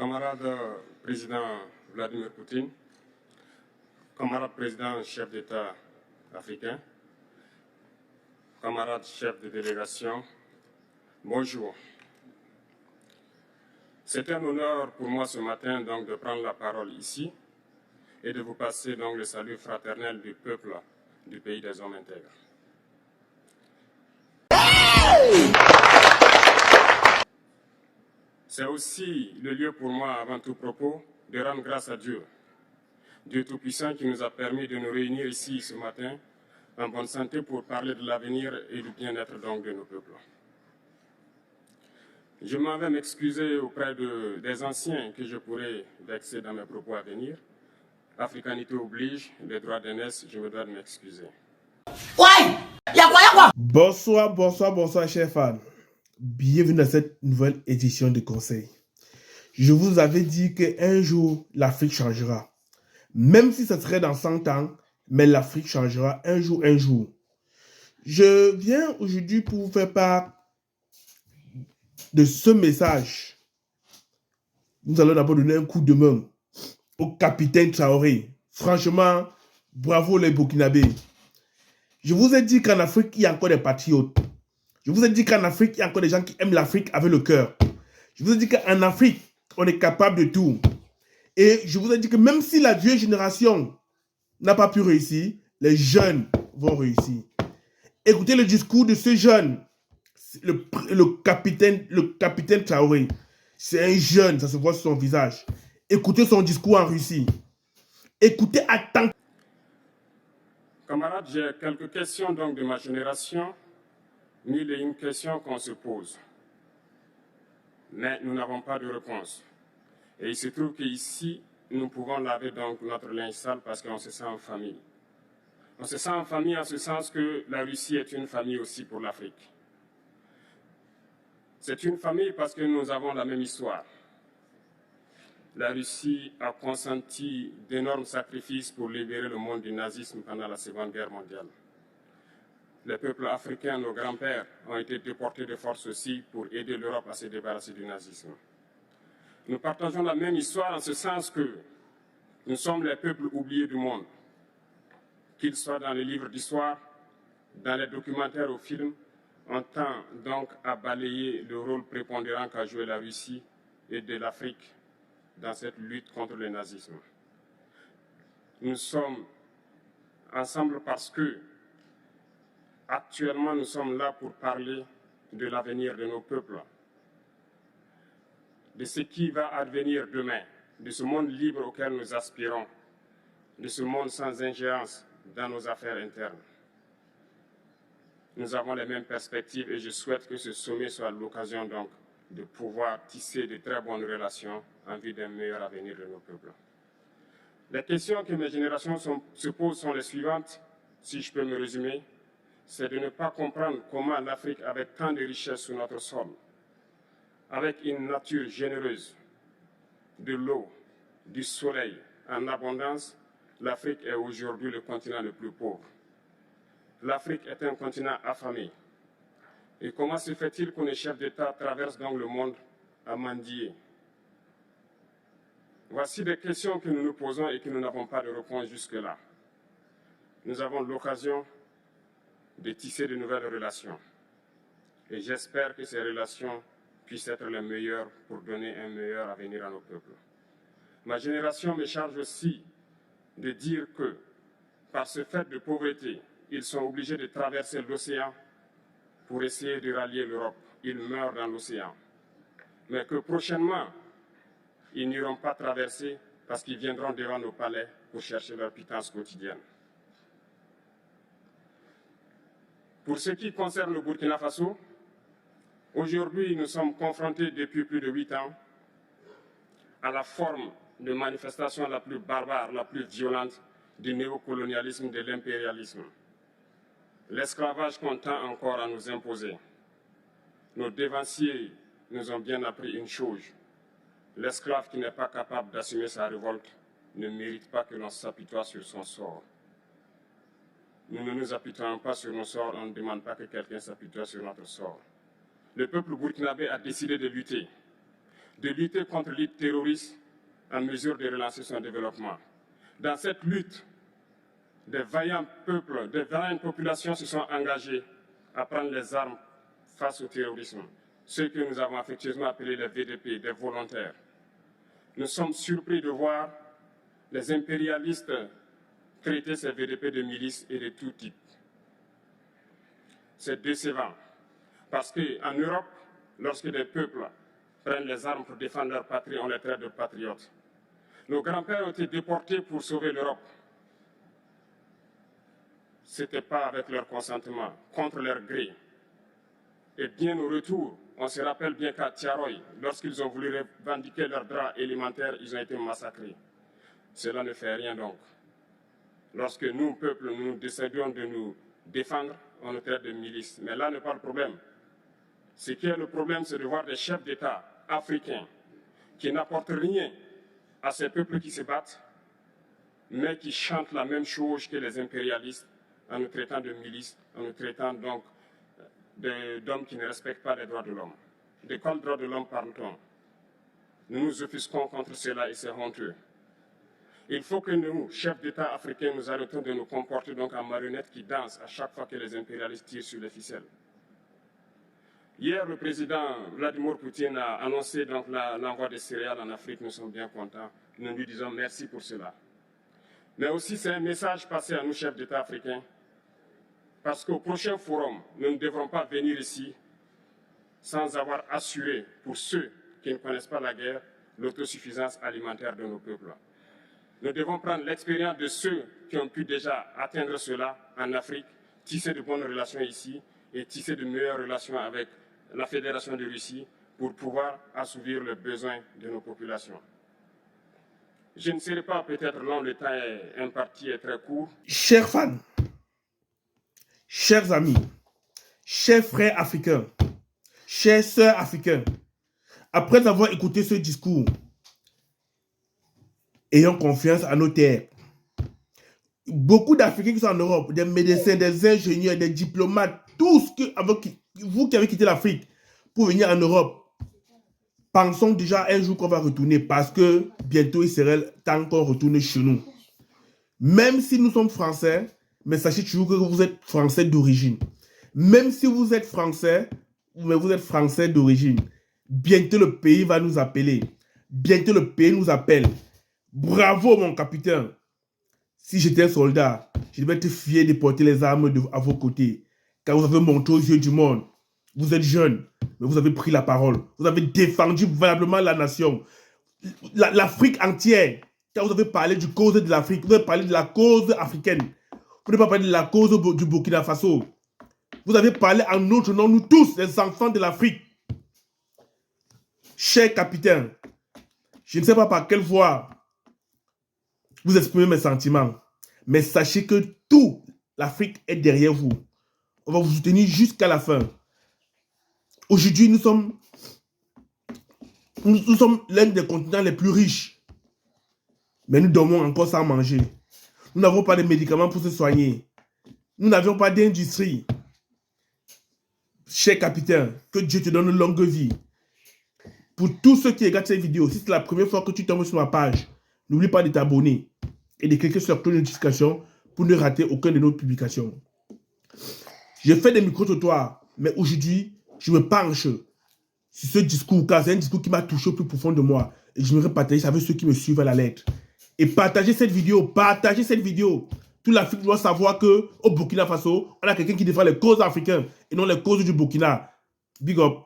Camarade président Vladimir Poutine, camarade président chef d'État africain, camarade chef de délégation, bonjour. C'est un honneur pour moi ce matin donc de prendre la parole ici et de vous passer donc le salut fraternel du peuple du pays des hommes intègres. C'est aussi le lieu pour moi, avant tout propos, de rendre grâce à Dieu, Dieu Tout-Puissant qui nous a permis de nous réunir ici ce matin en bonne santé pour parler de l'avenir et du bien-être donc de nos peuples. Je m'en vais m'excuser auprès des anciens que je pourrais vexer dans mes propos à venir. Africanité oblige, les droits d'aînesse, je me dois de m'excuser. Bonsoir, chers fans. Bienvenue dans cette nouvelle édition de Conseil. Je vous avais dit qu'un jour, l'Afrique changera. Même si ce serait dans 100 ans, mais l'Afrique changera un jour. Je viens aujourd'hui pour vous faire part de ce message. Nous allons d'abord donner un coup de main au capitaine Traoré. Franchement, bravo les Burkinabés. Je vous ai dit qu'en Afrique, il y a encore des patriotes. Je vous ai dit qu'en Afrique, il y a encore des gens qui aiment l'Afrique avec le cœur. Je vous ai dit qu'en Afrique, on est capable de tout. Et je vous ai dit que même si la vieille génération n'a pas pu réussir, les jeunes vont réussir. Écoutez le discours de ce jeune, le capitaine Traoré. C'est un jeune, ça se voit sur son visage. Écoutez son discours en Russie. Écoutez attentivement. Camarades, j'ai quelques questions donc de ma génération, mille et une questions qu'on se pose. Mais nous n'avons pas de réponse. Et il se trouve qu'ici, nous pouvons laver donc notre linge sale parce qu'on se sent en famille. On se sent en famille en ce sens que la Russie est une famille aussi pour l'Afrique. C'est une famille parce que nous avons la même histoire. La Russie a consenti d'énormes sacrifices pour libérer le monde du nazisme pendant la Seconde Guerre mondiale. Les peuples africains, nos grands-pères, ont été déportés de force aussi pour aider l'Europe à se débarrasser du nazisme. Nous partageons la même histoire en ce sens que nous sommes les peuples oubliés du monde. Qu'ils soient dans les livres d'histoire, dans les documentaires ou films, on tend donc à balayer le rôle prépondérant qu'a joué la Russie et de l'Afrique dans cette lutte contre le nazisme. Nous sommes ensemble parce que actuellement nous sommes là pour parler de l'avenir de nos peuples, de ce qui va advenir demain, de ce monde libre auquel nous aspirons, de ce monde sans ingérence dans nos affaires internes. Nous avons les mêmes perspectives et je souhaite que ce sommet soit l'occasion donc de pouvoir tisser de très bonnes relations en vue d'un meilleur avenir de nos peuples. Les questions que mes générations se posent sont les suivantes, si je peux me résumer, c'est de ne pas comprendre comment l'Afrique, avec tant de richesses sous notre sol, avec une nature généreuse, de l'eau, du soleil en abondance, l'Afrique est aujourd'hui le continent le plus pauvre. L'Afrique est un continent affamé. Et comment se fait-il que les chefs d'État traversent donc le monde à mendier? Voici des questions que nous nous posons et que nous n'avons pas de réponse jusque-là. Nous avons l'occasion de tisser de nouvelles relations. Et j'espère que ces relations puissent être les meilleures pour donner un meilleur avenir à nos peuples. Ma génération me charge aussi de dire que, par ce fait de pauvreté, ils sont obligés de traverser l'océan pour essayer de rallier l'Europe. Ils meurent dans l'océan. Mais que prochainement, ils n'iront pas traverser parce qu'ils viendront devant nos palais pour chercher leur pitance quotidienne. Pour ce qui concerne le Burkina Faso, aujourd'hui, nous sommes confrontés depuis plus de 8 ans à la forme de manifestation la plus barbare, la plus violente du néocolonialisme, de l'impérialisme. L'esclavage qu'on tend encore à nous imposer. Nos dévanciers nous ont bien appris une chose. L'esclave qui n'est pas capable d'assumer sa révolte ne mérite pas que l'on s'apitoie sur son sort. Nous ne nous apitoyons pas sur nos sorts, on ne demande pas que quelqu'un s'apitoie sur notre sort. Le peuple burkinabé a décidé de lutter. de lutter contre le terrorisme en mesure de relancer son développement. Dans cette lutte, des vaillants peuples, des vaillantes populations se sont engagées à prendre les armes face au terrorisme, ceux que nous avons affectueusement appelés les VDP, des volontaires. Nous sommes surpris de voir les impérialistes traiter ces VDP de milices et de tout type. C'est décevant, parce qu'en Europe, lorsque des peuples prennent les armes pour défendre leur patrie, on les traite de patriotes. Nos grands-pères ont été déportés pour sauver l'Europe. Ce n'était pas avec leur consentement, contre leur gré. Et bien au retour, on se rappelle bien qu'à Tiaroy, lorsqu'ils ont voulu revendiquer leurs droits élémentaires, ils ont été massacrés. Cela ne fait rien donc. Lorsque nous, peuple, nous décidons de nous défendre, on nous traite de milices. Mais là n'est pas le problème. Ce qui est le problème, c'est de voir des chefs d'État africains qui n'apportent rien à ces peuples qui se battent, mais qui chantent la même chose que les impérialistes en nous traitant de milices, en nous traitant donc d'hommes qui ne respectent pas les droits de l'homme. De quels droits de l'homme parle-t-on? Nous nous offusquons contre cela et c'est honteux. Il faut que nous, chefs d'État africains, nous arrêtons de nous comporter donc en marionnettes qui dansent à chaque fois que les impérialistes tirent sur les ficelles. Hier, le président Vladimir Poutine a annoncé donc l'envoi des céréales en Afrique. Nous sommes bien contents. Nous lui disons merci pour cela. Mais aussi, c'est un message passé à nous, chefs d'État africains, parce qu'au prochain forum, nous ne devrons pas venir ici sans avoir assuré, pour ceux qui ne connaissent pas la guerre, l'autosuffisance alimentaire de nos peuples. Nous devons prendre l'expérience de ceux qui ont pu déjà atteindre cela en Afrique, tisser de bonnes relations ici et tisser de meilleures relations avec la Fédération de Russie pour pouvoir assouvir les besoins de nos populations. Je ne serai pas peut-être long, le temps est imparti et très court. Chers fans, chers amis, chers frères africains, chers sœurs africains, après avoir écouté ce discours, ayons confiance à nos terres. Beaucoup d'Africains qui sont en Europe, des médecins, des ingénieurs, des diplomates, tous vous qui avez quitté l'Afrique pour venir en Europe, pensons déjà un jour qu'on va retourner parce que bientôt il serait temps qu'on retourne chez nous. Même si nous sommes français, mais sachez toujours que vous êtes français d'origine. Même si vous êtes français, mais vous êtes français d'origine, bientôt le pays va nous appeler. Bientôt le pays nous appelle. Bravo mon capitaine. Si j'étais un soldat, je devais être fier de porter les armes à vos côtés. Car vous avez montré aux yeux du monde. Vous êtes jeune, mais vous avez pris la parole. Vous avez défendu valablement la nation. L'Afrique entière. Car vous avez parlé du cause de l'Afrique. Vous avez parlé de la cause africaine. Vous n'avez pas parlé de la cause du Burkina Faso. Vous avez parlé en notre nom, nous tous, les enfants de l'Afrique. Cher capitaine, je ne sais pas par quelle voie vous exprimez mes sentiments, mais sachez que toute l'Afrique est derrière vous. On va vous soutenir jusqu'à la fin. Aujourd'hui, nous sommes l'un des continents les plus riches. Mais nous dormons encore sans manger. Nous n'avons pas de médicaments pour se soigner. Nous n'avons pas d'industrie. Cher capitaine, que Dieu te donne une longue vie. Pour tous ceux qui regardent cette vidéo, si c'est la première fois que tu tombes sur ma page, n'oublie pas de t'abonner et de cliquer sur la cloche de notification pour ne rater aucune de nos publications. J'ai fait des micro-trottoirs, mais aujourd'hui, je me penche sur ce discours, car c'est un discours qui m'a touché au plus profond de moi. Et je me partager ça avec ceux qui me suivent à la lettre. Et partagez cette vidéo, partagez cette vidéo. Toute l'Afrique doit savoir qu'au Burkina Faso, on a quelqu'un qui défend les causes africaines et non les causes du Burkina. Big up.